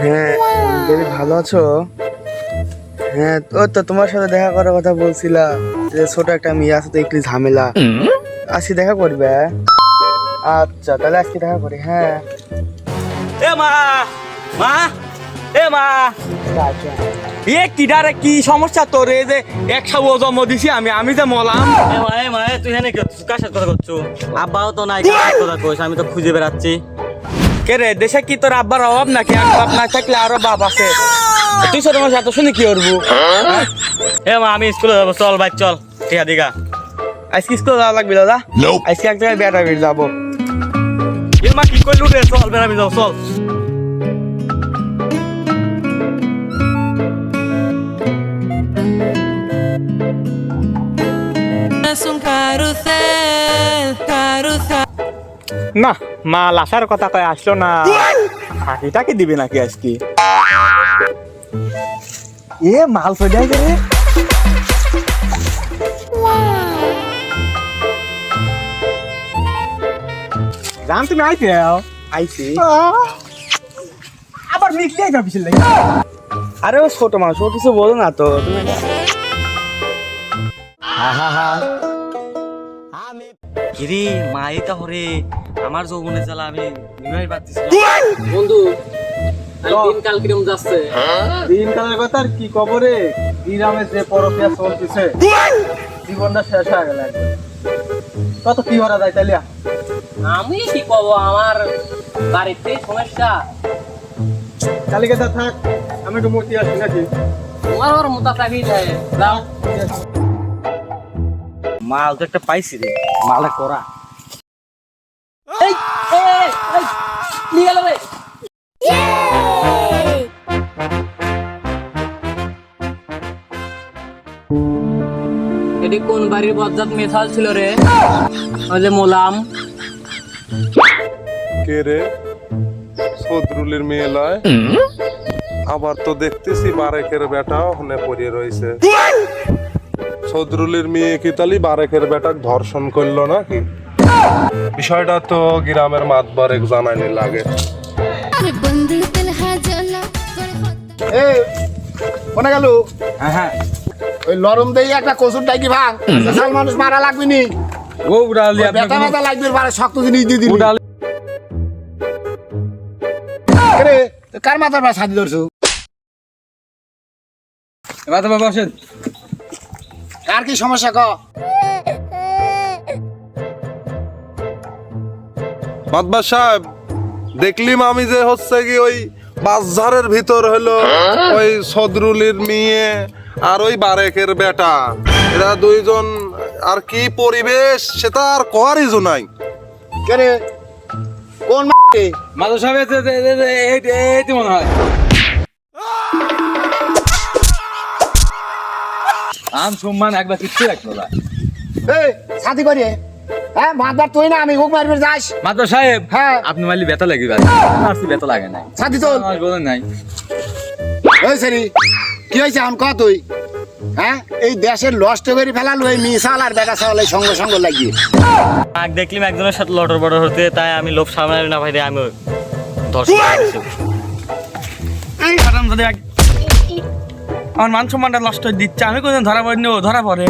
হ্যাঁ বেবি ভালো আছো? হ্যাঁ ও তো তোমার সাথে দেখা করার কথা বলছিলা, যে ছোট একটা মেয়ে আছে তো একটু ঝামেলা। আজকে দেখা করবে? আচ্ছা তাহলে আজকে দেখা করি। হ্যাঁ এ মা মা এ মা আচ্ছা এ কিডারে কি সমস্যা তোর? এই যে একশো ও জন্ম দিছি আমি যে মলাম। এ মা তুই এখানে কার সাথে কথা করছো? আব্বাও তো নাই, কার কথা কইস? আমি তো খুঁজে বেড়াচ্ছি। কে রে, দেশে কি তোর আব্বার অভাব নাকি? এক বাপ না থাকলে আরো বাপ আছে। তুই ছোট মানুষ এত শুনে কি করবো? এ মা আমি স্কুলে যাবো, চল ভাই চল। ঠিক আছে দিঘা আজকে স্কুল যাওয়া লাগবে দাদা? আজকে এক জায়গায় বেড়া বেড় যাবো। এ মা কি করলু রে? চল বেড়াবি যাও চল। না মাল আসার কথা কয় আসলো না, ফাঁকিটাকে দিবে নাকি আজকে? এ মাল তো যাই রে। জান তুমি আইতে আইছি। আবার মিটলে ভাবিছিল। আরে ও ছোট মানুষ, ও কিছু বলো না তো তুমি। কিরে মা এই তাহরে আমার যৌবনে জ্বালা আমি নিভাই পারতেছি না। বন্ধু দিনকাল কিরম যাচ্ছে? দিনকালের কথা আর কি খবরে, গ্রামে যে পরকিয়া চলতেছে জীবনটা শেষ হয়ে গেল একদম। কত কি করা যায় তাইলে? আমি কি কব, আমার বাড়িতে সমস্যা। কালকে তা থাক, আমি একটু মতি আসি নাকি? তোমার ওর মোটা চাবি যায় যাও। মাল তো একটা পাইছি রে, মালে করা। এই এই এই নিয়ে গেল রে। এটি কোন বাড়ির বজ্জাত মেথাল ছিল রে? ওই যে মোলাম। কে রে? সদরুলের মেয়ে লয়? আবার তো দেখতেছি বারেকের বেটা ওখানে পড়িয়ে রয়েছে। সদরুলের মেয়ে কি তালি বারেকের বেটাক ধর্ষণ করলো নাকি? বিষয়টা তো গ্রামের মাতবার এক জানাইনি লাগে। এই কোনে গেল? হ্যাঁ ওই লরম দেই একটা কচুর ডাকি ভাঙ, সাল মানুষ মারা লাগবে নি। ও উড়ালি ব্যথা ব্যথা লাগবে, পারে শক্ত জিনিস দিয়ে দিবি। উড়ালি রে কার মাথার পা সাদি ধরছো? এবার তো বাবা আসেন। কার কি সমস্যা ক? মাতবার সাহেব, দেখলিম আমি যে হচ্ছে কি ওই বাজারের ভিতর হলো ওই সদরুলের মেয়ে আর ওই বারেকের বেটা, এরা দুইজন আর কি পরিবেশ সেটা আর কোয়ারই নাই। কে রে কোন মাকে? মাধব সাহেব এই মনে হয় আম সম্মান একবার কিচ্ছু রাখলো না। এই সাথী করে হ্যাঁ মাতবার তুই না, আমি হুক মারবে যাস। মাধব সাহেব হ্যাঁ আপনি মারলি ব্যথা লাগবে, আসলে ব্যথা লাগে না। সাথী তোল। আমার বলেন নাই। ওই সেরি কি হয়েছে আম ক তুই? হ্যাঁ এই দেশের লষ্ট করে ফেলালো এই মিশাল আর বেটা চাওয়াল সঙ্গে সঙ্গে লাগিয়ে। আগ দেখলিম একজনের সাথে লটর বটর হতে, তাই আমি লোভ সামলাইনি না ভাই রে, আমি ধর্ষণ করে দিছি। এই হারাম যদি আমার মান সম্মানটা নষ্ট করে দিচ্ছে, আমি কোনদিন ধরা পড়িনি, ও ধরা পড়ে।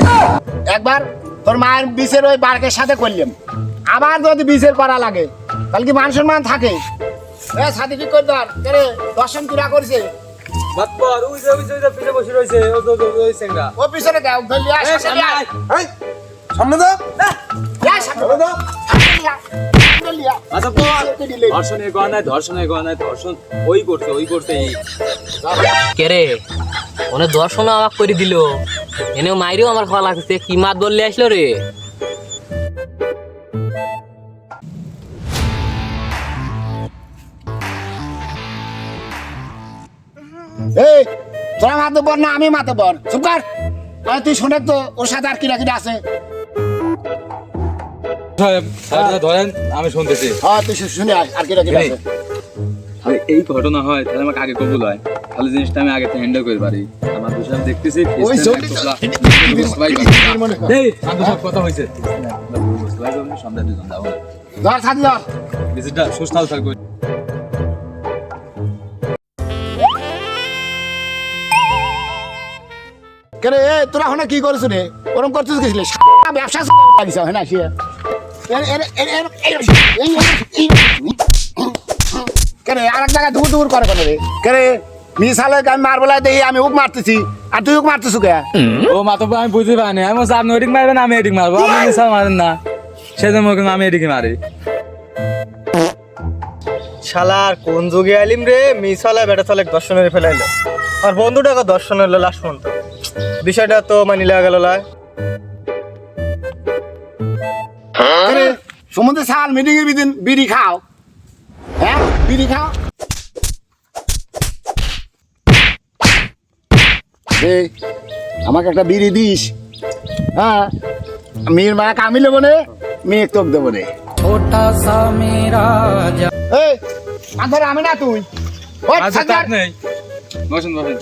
একবার তোর মায়ের বিষের ওই বারকের সাথে করলাম, আবার যদি বিষের করা লাগে তাহলে কি মান সম্মান থাকে? এ সাথে কি করতে আর দর্শন কিরা করছে? বাতবার ওই যে পিছে বসে রয়েছে ওই সেংরা। ও পিছনে দাও ধরলি আয় সামনে আয়। এই, সামনে দাও। আয় সামনে দাও। ধরলি আয়। আচ্ছা ধর্ষণের গয়নায় ধর্ষণ ওই করছে এই। কে রে ওনে দর্শন আমাকে করে দিল, এনেও মাইরেও আমার খাওয়া লাগছে। কি মাত বললে আসলো রে? এই তোরা মাতে পর না আমি মাতে পর, চুপ কর। আরে তুই শোনে তো ওর সাথে আর কিরা কিরা আছে? ধরেন আমি শুনতেছি। হ্যাঁ তুই শুনে আয় আর কিরা কিরা আছে। তাহলে এই ঘটনা হয় তাহলে আমাকে আগে কবুল হয়, তাহলে জিনিসটা আমি আগে হ্যান্ডেল করতে পারি। আমার দুশান দেখতেছি ওই জলদি সব কথা হয়েছে সন্ধ্যা দুজন যাবো ধর সাথে ধর। ভিজিটটা সুস্থ থাকবে। কেরে তোরা ওখানে কি করিস রে ওরম করছিস গেছিলি ব্যবসা লাগিস হয় না সে কেরে আর এক জায়গায় দূর করে কেন রে কেরে মিশালে আমি মারবলাই দেখি আমি উক মারতেছি আর তুই উক মারতেছ কে ও মাতব্বর আমি বুঝতে পারিনি আমি বলছি আপনি ওইদিক মারবেন আমি এদিক মারবো আপনি মিশাল মারেন না সেজন্য আমি এদিকে মারি শালার কোন যুগে আলিম রে মিসালা বেটা চালে দর্শন মেরে ফেলাইলো আর বন্ধুটাকে দর্শন হইলো লাস্ট পর্যন্ত বিষয়টা তো মানি লাগা গেল লা সমুদ্রে সাল মিটিং এর বিদিন বিড়ি খাও হ্যাঁ বিড়ি খাও আমাকে একটা বিড়ি দিস হ্যাঁ মেয়ের মায়া কামি নেবো নে মেয়ে তোক দেবো রে এই আধার আমি না তুই ওই আচ্ছা সাজ্জাদ। চাপ নেই বসেন বসেন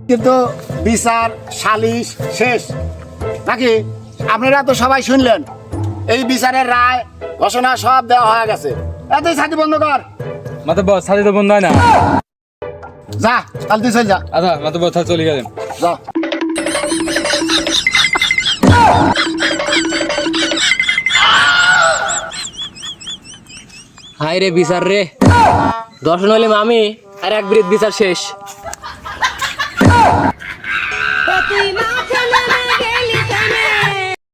কিন্তু বিচার সালিশ শেষ নাকি আপনারা তো সবাই শুনলেন এই বিচারের রায় ঘোষণা সব দেওয়া হয়ে গেছে এতই ছাতি বন্ধ কর মাতব্বর সাথে তো বন্ধ হয় না যা তাহলে তুই চল যা আচ্ছা মাতব্বর সাথে চলে গেলেন যা হাই রে বিচার রে দর্শন হইলাম আমি আর এক বিরিত বিচার শেষ তুই না খেলে